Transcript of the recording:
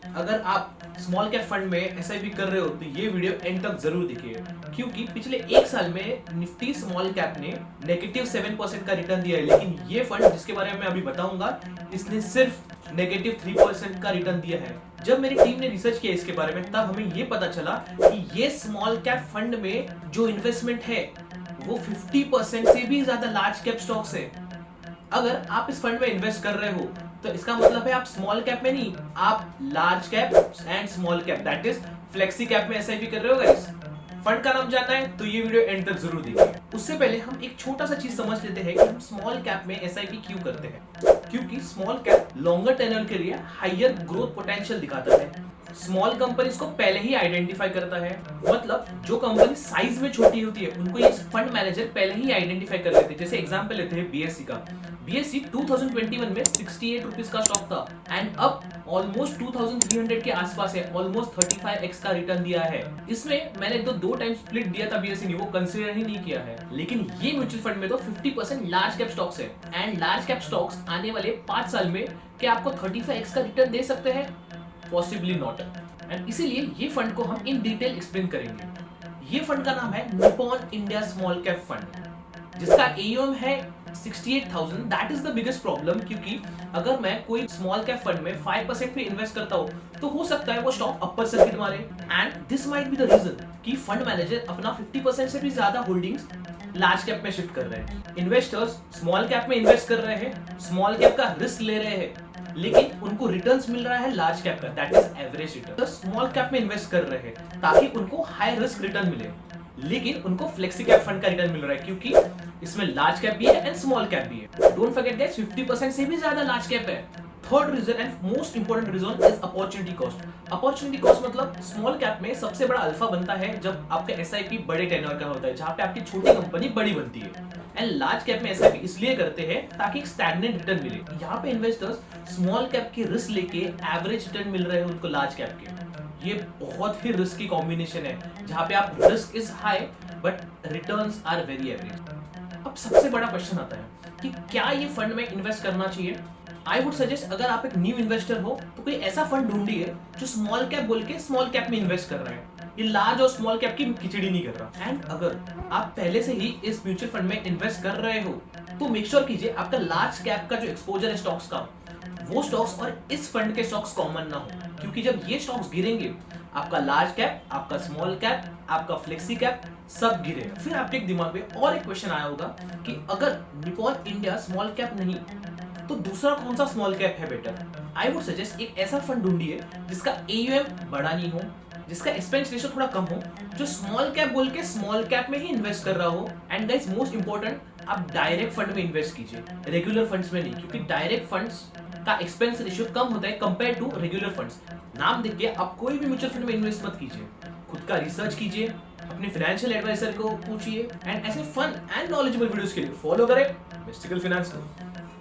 अगर आप small cap fund में एसआईपी कर रहे हो तो ये वीडियो एंड तक जरूर देखिए, क्योंकि पिछले एक साल में निफ्टी स्मॉल कैप ने -7% का रिटर्न दिया है, लेकिन ये फंड जिसके बारे में मैं अभी बताऊंगा इसने सिर्फ -3% का रिटर्न दिया है। जब मेरी टीम ने रिसर्च किया इसके बारे में तब हमें ये पता चला कि ये स्मॉल कैप फंड में जो इन्वेस्टमेंट है वो 50% से भी ज्यादा लार्ज कैप स्टॉक्स है। अगर आप इस फंड में इन्वेस्ट कर रहे हो तो इसका मतलब है आप स्मॉल कैप में नहीं, आप large cap and small cap that is flexi cap में एसआईपी कर रहे हो गाइस। फंड का नाम जानना है तो ये वीडियो एंड तक जरूर देखिए। उससे पहले हम एक छोटा सा चीज समझ लेते हैं कि हम स्मॉल कैप में एसआईपी क्यों करते हैं। क्योंकि स्मॉल कैप लॉन्गर टेन्योर के लिए हायर ग्रोथ पोटेंशियल दिखाता है। स्मॉल कंपनीज को पहले ही आइडेंटिफाई करता है, मतलब जो कंपनी साइज में छोटी होती है उनको ये फंड मैनेजर पहले ही आइडेंटिफाई कर लेते हैं। जैसे एग्जांपल लेते हैं बीएससी का। बीएससी 2021 में 68 रुपीस का स्टॉक था एंड अब ऑलमोस्ट 2300 के आसपास है, ऑलमोस्ट 35x का रिटर्न दिया है। इसमें मैंने दो टाइम स्प्लिट दिया था बीएससी ने, वो कंसीडर ही नहीं किया है। लेकिन ये म्यूचुअल फंड में तो 50% लार्ज कैप स्टॉक्स है एंड लार्ज कैप स्टॉक्स आने वाले 5 साल में क्या आपको 35x का रिटर्न दे सकते हैं? Possibly not. एंड इसीलिए ये फंड को हम इन डिटेल एक्सप्लेन करेंगे। ये फंड का नाम है Nippon India small cap fund, जिसका एयूएम है 68,000। That is the biggest problem, क्योंकि अगर मैं कोई स्मॉल कैप फंड में 5% पे इन्वेस्ट करता हूँ तो हो सकता है वो स्टॉक अपर सर्किट मारे and this might be the reason कि फंड मैनेजर अपना 50% से भी ज्यादा होल्डिंग्स लार्ज कैप में शिफ्ट कर रहे हैं। इन्वेस्टर्स स्मॉल कैप में इन्वेस्ट कर रहे हैं, स्मॉल कैप का रिस्क ले रहे हैं, लेकिन उनको रिटर्न्स मिल रहा है लार्ज कैप का, दैट इज एवरेज रिटर्न। तो स्मॉल कैप में इन्वेस्ट कर रहे हैं ताकि उनको हाई रिस्क रिटर्न मिले, लेकिन उनको फ्लेक्सी कैप फंड का रिटर्न मिल रहा है क्योंकि इसमें लार्ज कैप भी है एंड स्मॉल कैप भी है। डोंट फॉरगेट गाइस, 50% से भी ज्यादा लार्ज कैप है। Third reason and most important reason is opportunity cost. Opportunity cost मतलब स्मॉल कैप में सबसे बड़ा अल्फा बनता है जब आपका एसआईपी बड़े टेन्योर का होता है, जहां पे आपकी छोटी कंपनी बड़ी बनती है। एंड लार्ज कैप में एसआईपी इसलिए करते हैं ताकि एक स्टैग्नेंट रिटर्न मिले। यहाँ पे इन्वेस्टर्स स्मॉल कैप की रिस्क लेके एवरेज रिटर्न मिल रहे हैं उनको लार्ज कैप के। ये बहुत ही रिस्की कॉम्बिनेशन है जहाँ पे आप risk is high but returns are very average. अब सबसे बड़ा क्वेश्चन आता है कि क्या ये फंड में इन्वेस्ट करना चाहिए? आई वुड सजेस्ट, अगर आप एक न्यू इन्वेस्टर हो तो कोई ऐसा फंड ढूंढिए जो स्मॉल कैप बोल के स्मॉल कैप में इन्वेस्ट कर रहा है, ये लार्ज और स्मॉल कैप की खिचड़ी नहीं कर रहा। एंड अगर आप पहले से ही इस म्यूचुअल फंड में इन्वेस्ट कर रहे हो तो मेक श्योर कीजिए आपका लार्ज कैप का जो एक्सपोजर है स्टॉक्स का, वो स्टॉक्स और इस फंड के स्टॉक्स कॉमन ना हो, क्योंकि जब ये स्टॉक्स गिरेंगे आपका लार्ज कैप, आपका स्मॉल कैप, आपका फ्लेक्सी कैप सब गिरेगा। फिर आपके दिमाग में और एक क्वेश्चन आया होगा कि अगर निप्पॉन इंडिया स्मॉल कैप नहीं तो दूसरा कौन सा स्मॉल कैप है बेटर? आई वुड सजेस्ट एक ऐसा फंड ढूंढिए जिसका एयूएम बड़ा नहीं हो, जिसका एक्सपेंस रेशियो थोड़ा कम हो, जो स्मॉल कैप बोल के स्मॉल कैप में ही इन्वेस्ट कर रहा हो। एंड गाइस मोस्ट इंपॉर्टेंट, आप डायरेक्ट फंड में इन्वेस्ट कीजिए, रेगुलर फंड्स में नहीं, क्योंकि डायरेक्ट फंड्स का एक्सपेंस रेशियो कम होता है कंपेयर टू रेगुलर फंड्स। नाम देख के आप कोई भी म्यूचुअल फंड में इन्वेस्ट मत कीजिए, खुद का रिसर्च कीजिए, अपने फाइनेंशियल एडवाइजर को पूछिए एंड ऐसे फन एंड नॉलेजेबल वीडियोस के लिए फॉलो करें मिस्टिकल फाइनेंस को।